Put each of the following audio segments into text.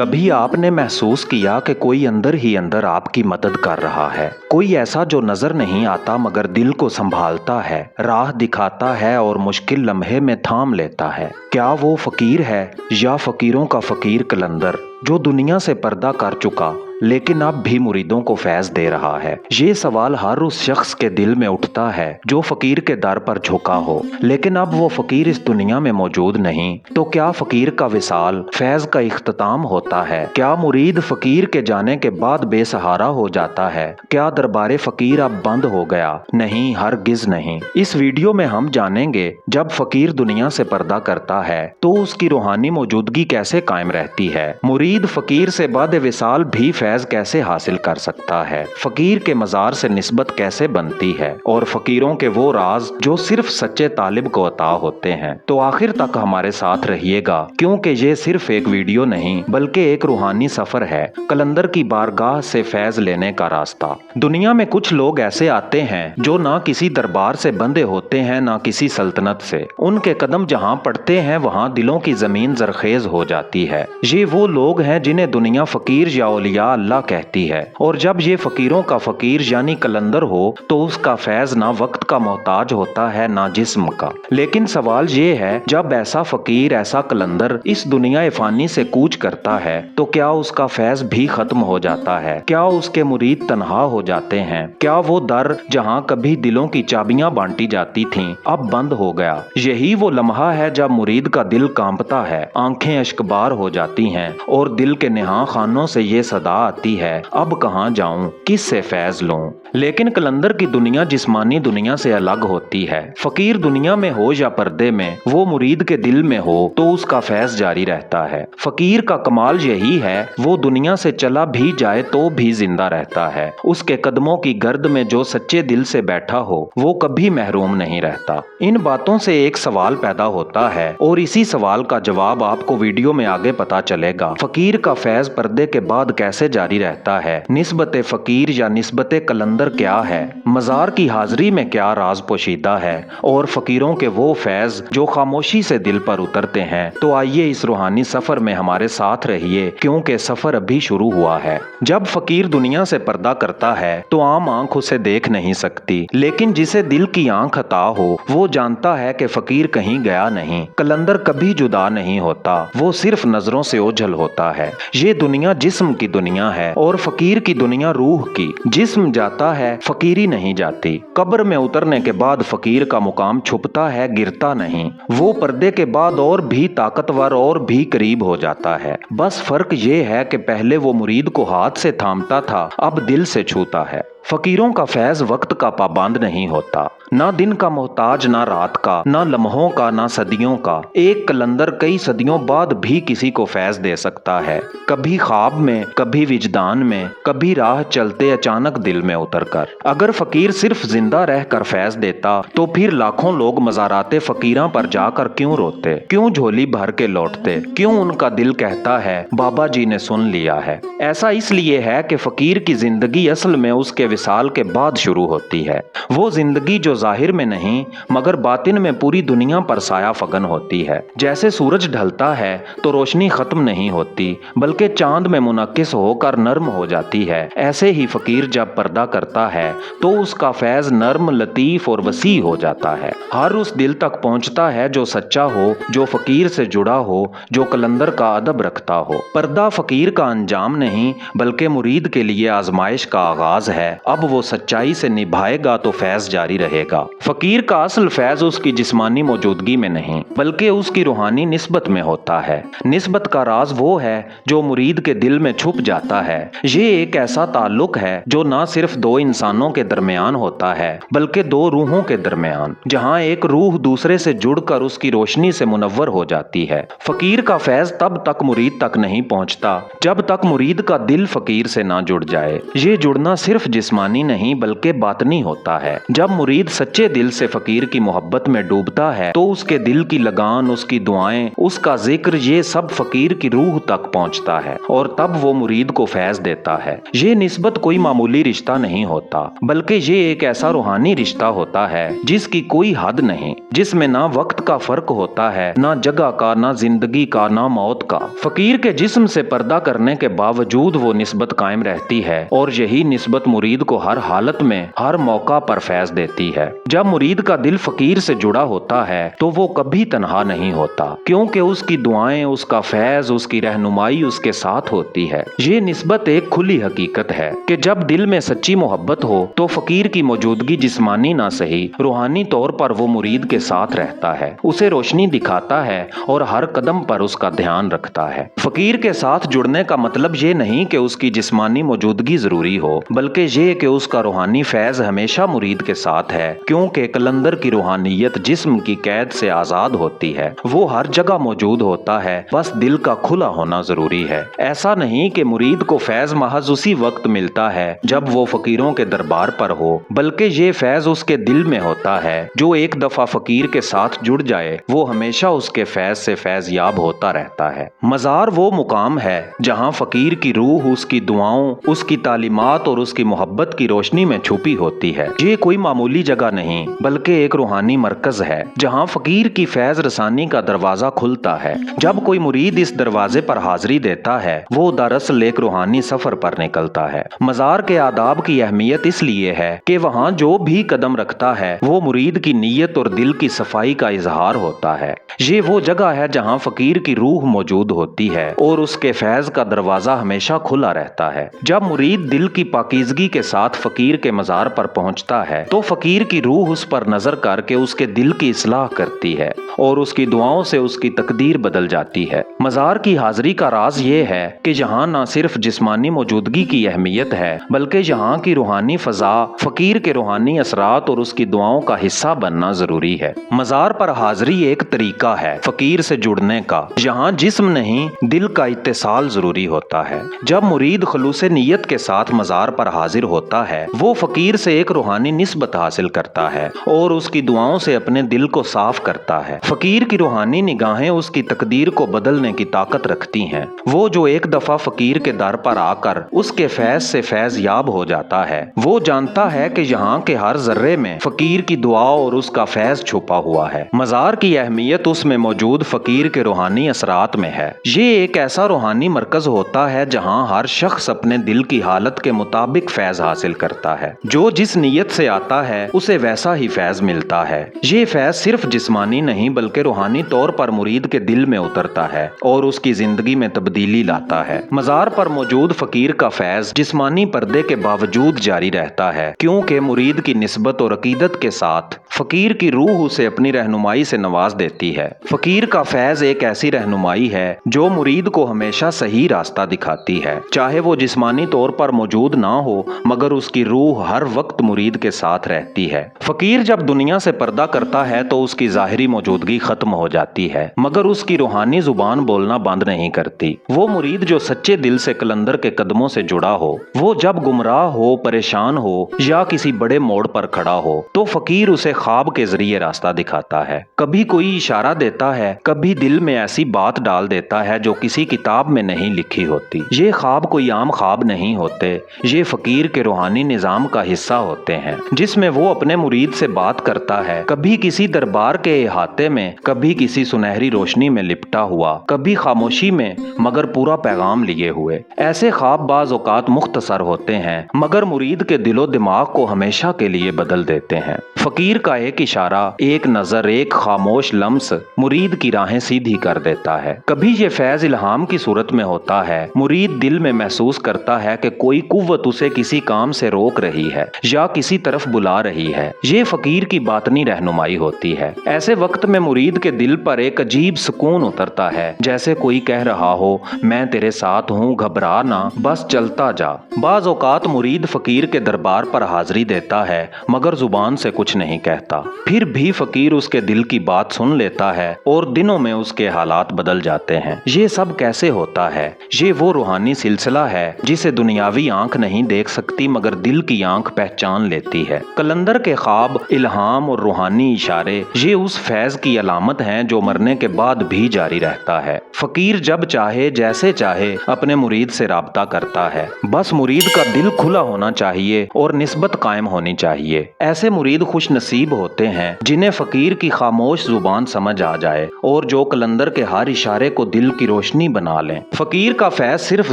कभी आपने महसूस किया कि कोई अंदर ही अंदर आपकी मदद कर रहा है, कोई ऐसा जो नजर नहीं आता मगर दिल को संभालता है, राह दिखाता है और मुश्किल लम्हे में थाम लेता है। क्या वो फकीर है या फकीरों का फकीर कलंदर, जो दुनिया से पर्दा कर चुका लेकिन अब भी मुरीदों को फैज दे रहा है? ये सवाल हर उस शख्स के दिल में उठता है जो फकीर के दर पर झुका हो, लेकिन अब वो फकीर इस दुनिया में मौजूद नहीं। तो क्या फकीर का विसाल फैज का इख्तिताम होता है? क्या मुरीद फकीर के जाने के बाद बेसहारा हो जाता है? क्या दरबारे फकीर अब बंद हो गया? नहीं, हरगिज नहीं। इस वीडियो में हम जानेंगे, जब फकीर दुनिया से पर्दा करता है तो उसकी रूहानी मौजूदगी कैसे कायम रहती है, मुरीद फकीर से बाद विसाल भी फैज कैसे हासिल कर सकता है, फकीर के मजार से निस्बत कैसे बनती है, और फकीरों के वो राज जो सिर्फ सच्चे तालिब को अता होते हैं। तो आखिर तक हमारे साथ रहिएगा, क्योंकि ये सिर्फ एक वीडियो नहीं बल्कि एक रूहानी सफर है, कलंदर की बारगाह से फैज लेने का रास्ता। दुनिया में कुछ लोग ऐसे आते हैं जो ना किसी दरबार से बंधे होते हैं ना किसी सल्तनत से। उनके कदम जहाँ पड़ते हैं वहाँ दिलों की जमीन जरखेज हो जाती है। ये वो लोग हैं जिन्हें दुनिया फकीर या औलिया अल्लाह कहती है, और जब ये फकीरों का फकीर यानी कलंदर हो तो उसका फैज ना वक्त का मोहताज होता है ना जिस्म का। लेकिन सवाल ये है, जब ऐसा फकीर, ऐसा कलंदर इस दुनिया फानी से कूच करता है तो क्या उसका फैज भी खत्म हो जाता है? क्या उसके मुरीद तन्हा हो जाते हैं? क्या वो दर जहाँ कभी दिलों की चाबियां बांटी जाती थीं अब बंद हो गया? यही वो लम्हा है जब मुरीद का दिल कांपता है, आंखें अश्कबार हो जाती हैं और दिल के नेहा खानों से ये सदा आती है, अब कहाँ जाऊं, किससे फैज लूं? लेकिन कलंदर की दुनिया जिस्मानी दुनिया से अलग होती है। फकीर दुनिया में हो या पर्दे में, वो मुरीद के दिल में हो तो उसका फैज जारी रहता है। फकीर का कमाल यही है, वो दुनिया से चला भी जाए तो भी जिंदा रहता है। उसके कदमों की गर्द में जो सच्चे दिल से बैठा हो वो कभी महरूम नहीं रहता। इन बातों से एक सवाल पैदा होता है और इसी सवाल का जवाब आपको वीडियो में आगे पता चलेगा। फकीर का फैज पर्दे के बाद कैसे जारी रहता है? निस्बत फकीर या निस्बत कलंदर क्या है? मजार की हाजिरी में क्या राज पोशीदा है? और फकीरों के वो फैज जो खामोशी से दिल पर उतरते हैं। तो आइए इस रूहानी सफर में हमारे साथ रहिए, क्योंकि सफर अभी शुरू हुआ है। जब फकीर दुनिया से पर्दा करता है तो आम आंख उसे देख नहीं सकती, लेकिन जिसे दिल की आंख अता हो वो जानता है कि फकीर कहीं गया नहीं। कलंदर कभी जुदा नहीं होता, वो सिर्फ नजरों से ओझल होता है। ये दुनिया जिस्म की दुनिया है और फकीर की दुनिया रूह की। जिस्म जाता है, फकीरी नहीं जाती। कब्र में उतरने के बाद फकीर का मुकाम छुपता है, गिरता नहीं। वो पर्दे के बाद और भी ताकतवर और भी करीब हो जाता है। बस फर्क ये है कि पहले वो मुरीद को हाथ से थामता था, अब दिल से छूता है। फकीरों का फैज वक्त का पाबंद नहीं होता, ना दिन का मोहताज, ना रात का, ना लम्हों का, ना सदियों का। एक कलंदर कई सदियों बाद भी किसी को फैज दे सकता है, कभी ख्वाब में, कभी विजदान में, कभी राह चलते अचानक दिल में उतरकर। अगर फकीर सिर्फ जिंदा रहकर फैज देता तो फिर लाखों लोग मज़ाराते फकीरां पर जाकर क्यों रोते, क्यों झोली भर के लौटते, क्यों उनका दिल कहता है बाबा जी ने सुन लिया है? ऐसा इसलिए है कि फकीर की जिंदगी असल में उसके विसाल के बाद शुरू होती है। वो जिंदगी जो जाहिर में नहीं मगर बातिन में पूरी दुनिया पर साया फगन होती है। जैसे सूरज ढलता है तो रोशनी खत्म नहीं होती बल्कि चांद में मुनक्किस होकर नर्म हो जाती है, ऐसे ही फकीर जब पर्दा करता है तो उसका फैज नर्म, लतीफ और वसी हो जाता है। हर उस दिल तक पहुंचता है जो सच्चा हो, जो फकीर से जुड़ा हो, जो कलंदर का अदब रखता हो। पर्दा फकीर का अंजाम नहीं बल्कि मुरीद के लिए आजमाइश का आगाज है। अब वो सच्चाई से निभाएगा तो फैज जारी रहेगा। फकीर का असल फैज उसकी जिस्मानी मौजूदगी में नहीं बल्कि उसकी रूहानी निस्बत में होता है। निस्बत का राज वो है जो मुरीद के दिल में छुप जाता है। ये एक ऐसा ताल्लुक है जो ना सिर्फ दो इंसानों के दरमियान होता है बल्कि दो रूहों के दरमियान, जहाँ एक रूह दूसरे से जुड़कर उसकी रोशनी से मुनव्वर हो जाती है। फकीर का फैज तब तक मुरीद तक नहीं पहुँचता जब तक मुरीद का दिल फकीर से ना जुड़ जाए। ये जुड़ना सिर्फ जिस्मानी जिस्मानी नहीं बल्कि बातनी होता है। जब मुरीद सच्चे दिल से फकीर की मोहब्बत में डूबता है तो उसके दिल की लगान, उसकी दुआएं, उसका जिक्र, ये सब फकीर की रूह तक पहुंचता है और तब वो मुरीद को फैज देता है। ये निस्बत कोई मामूली रिश्ता नहीं होता बल्कि ये एक ऐसा रूहानी रिश्ता होता है जिसकी कोई हद नहीं, जिसमें ना वक्त का फर्क होता है, ना जगह का, ना जिंदगी का, ना मौत का। फकीर के जिस्म से पर्दा करने के बावजूद वो निस्बत कायम रहती है और यही निस्बत मुरीद को हर हालत में, हर मौका पर फैज देती है। जब मुरीद का दिल फकीर से जुड़ा होता है तो वो कभी तन्हा नहीं होता, क्योंकि उसकी दुआएं, उसका फैज, उसकी रहनुमाई उसके साथ होती है। ये निस्बत एक खुली हकीकत है कि जब दिल में सच्ची मोहब्बत हो तो फकीर की मौजूदगी जिस्मानी ना सही, रूहानी तौर पर वो मुरीद के साथ रहता है, उसे रोशनी दिखाता है और हर कदम पर उसका ध्यान रखता है। फकीर के साथ जुड़ने का मतलब ये नहीं कि उसकी जिस्मानी मौजूदगी जरूरी हो, बल्कि ये कि उसका रूहानी फैज हमेशा मुरीद के साथ है, क्योंकि कलंदर की रूहानियत जिस्म की कैद से आजाद होती है। वो हर जगह मौजूद होता है, बस दिल का खुला होना जरूरी है। ऐसा नहीं कि मुरीद को फैज महज उसी वक्त मिलता है जब वो फकीरों के दरबार पर हो, बल्कि ये फैज उसके दिल में होता है। जो एक दफा फकीर के साथ जुड़ जाए वो हमेशा उसके फैज से फैज याब होता रहता है। मज़ार वो मुकाम है जहाँ फकीर की रूह उसकी दुआओं, उसकी तालीमात और उसकी मोहब्बत की रोशनी में छुपी होती है। ये कोई मामूली जगह नहीं बल्कि एक रूहानी मरकज है जहाँ फकीर की फैज रसानी का दरवाजा खुलता है। जब कोई मुरीद इस दरवाजे पर हाजिरी देता है वो दरअसल एक रूहानी सफर पर निकलता है। मज़ार के आदाब की अहमियत इसलिए है कि वहाँ जो भी कदम रखता है वो मुरीद की नीयत और दिल की सफाई का इजहार होता है। ये वो जगह है जहाँ फकीर की रूह मौजूद होती है और उसके फैज का दरवाजा हमेशा खुला रहता है। जब मुरीद दिल की पाकीज़गी के साथ फकीर के मज़ार पर पहुँचता है तो फकीर की रूह उस पर नजर करके उसके दिल की इस्लाह करती है और उसकी दुआओं से उसकी तकदीर बदल जाती है। मज़ार की हाजिरी का राज ये है कि यहाँ न सिर्फ जिस्मानी मौजूदगी की अहमियत है बल्कि यहाँ की रूहानी फजा, फकीर के रूहानी असरात और उसकी दुआओं का हिस्सा बनना जरूरी है। मज़ार पर हाजिरी एक तरीका है फकीर से जुड़ने का, यहाँ जिस्म नहीं दिल का इत्तिसाल जरूरी होता है। जब मुरीद खुलूस नीयत के साथ मज़ार पर हाजिर होता है वो फकीर से एक रूहानी निस्बत हासिल करता है और उसकी दुआओं से अपने दिल को साफ करता है। फकीर की रूहानी निगाहें उसकी तकदीर को बदलने की ताकत रखती हैं। वो जो एक दफा फकीर के दर पर आकर उसके फैज से फैज याब हो जाता है वो जानता है कि यहाँ के हर जर्रे में फकीर की दुआ और उसका फैज छुपा हुआ है। मज़ार की अहमियत उसमें मौजूद फकीर के रूहानी असरात में है। ये एक ऐसा रूहानी मरकज होता है जहाँ हर शख्स अपने दिल की हालत के मुताबिक फैज हासिल करता है। जो जिस नीयत से आता है उसे वैसा ही फैज मिलता है। ये फैज सिर्फ जिस्मानी नहीं बल्कि रूहानी तौर पर मुरीद के दिल में उतरता है और उसकी जिंदगी में तब्दीली लाता है। मज़ार पर मौजूद फकीर का फैज जिस्मानी पर्दे के बावजूद जारी रहता है, क्योंकि मुरीद की निस्बत और अकीदत के साथ फकीर की रूह उसे अपनी रहनुमाई से नवाज देती है। फकीर का फैज एक ऐसी रहनुमाई है जो मुरीद को हमेशा सही रास्ता दिखाती है, चाहे वो जिस्मानी तौर पर मौजूद ना हो मगर उसकी रूह हर वक्त मुरीद के साथ रहती है। फकीर जब दुनिया से पर्दा करता है तो उसकी जाहिरी मौजूदगी खत्म हो जाती है मगर उसकी रूहानी जुबान बोलना बंद नहीं करती। वो मुरीद जो सच्चे दिल से कलंदर के कदमों से जुड़ा हो, वो जब गुमराह हो, परेशान हो या किसी बड़े मोड़ पर खड़ा हो तो फकीर उसे ख्वाब के जरिए रास्ता दिखाता है। कभी कोई इशारा देता है, कभी दिल में ऐसी बात डाल देता है जो किसी किताब में नहीं लिखी होती। ये ख्वाब कोई आम ख्वाब नहीं होते, ये फकीर के रूहानी निजाम का हिस्सा होते हैं जिसमें वो अपने मुरीद से बात करता है, कभी किसी दरबार के इहाते में, कभी किसी सुनहरी रोशनी में लिपटा हुआ, कभी खामोशी में मगर पूरा पैगाम लिए हुए। ऐसे ख्वाब बाज़ औक़ात मुख्तसर होते हैं मगर मुरीद के दिलो दिमाग को हमेशा के लिए बदल देते हैं। फकीर का एक इशारा, एक नजर, एक खामोश लम्स मुरीद की राहें सीधी कर देता है। कभी ये फैज इल्हाम की सूरत में होता है, मुरीद दिल में महसूस करता है कि कोई कुव्वत उसे किसी काम से रोक रही है या किसी तरफ बुला रही है। ये फकीर की बातनी रहनुमाई होती है। ऐसे वक्त में मुरीद के दिल पर एक अजीब सुकून उतरता है, जैसे कोई कह रहा हो, मैं तेरे साथ हूँ, घबरा ना, बस चलता जा। बाज़ औक़ात मुरीद फकीर के दरबार पर हाजिरी देता है मगर जुबान से कुछ नहीं कहता, फिर भी फकीर उसके दिल की बात सुन लेता है और दिनों में उसके हालात बदल जाते हैं। ये सब कैसे होता है? ये वो रूहानी सिलसिला है जिसे दुनियावी आंख नहीं देख सकती ہوتی مگر دل کی آنکھ پہچان لیتی ہے۔ قلندر کے خواب، الہام اور روحانی اشارے یہ اس فیض کی علامت ہیں جو مرنے کے بعد بھی جاری رہتا ہے۔ فقیر جب چاہے جیسے چاہے اپنے مرید سے رابطہ کرتا ہے، بس مرید کا دل کھلا ہونا چاہیے اور نسبت قائم ہونی چاہیے۔ ایسے مرید خوش نصیب ہوتے ہیں جنہیں فقیر کی خاموش زبان سمجھ آ جائے اور جو قلندر کے ہر اشارے کو دل کی روشنی بنا لیں۔ فقیر کا فیض صرف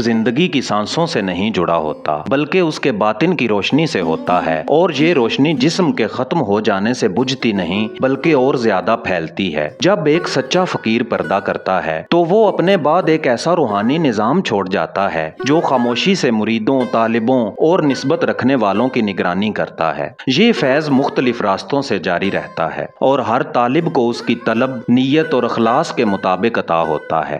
زندگی کی سانسوں سے نہیں جڑا ہوتا بلکہ اس کے باطن کی روشنی سے ہوتا ہے، اور یہ روشنی جسم کے ختم ہو جانے سے بجھتی نہیں بلکہ اور زیادہ پھیلتی ہے۔ جب ایک سچا فقیر پردہ کرتا ہے تو وہ اپنے بعد ایک ایسا روحانی نظام چھوڑ جاتا ہے جو خاموشی سے مریدوں، طالبوں اور نسبت رکھنے والوں کی نگرانی کرتا ہے۔ یہ فیض مختلف راستوں سے جاری رہتا ہے اور ہر طالب کو اس کی طلب، نیت اور اخلاص کے مطابق عطا ہوتا ہے۔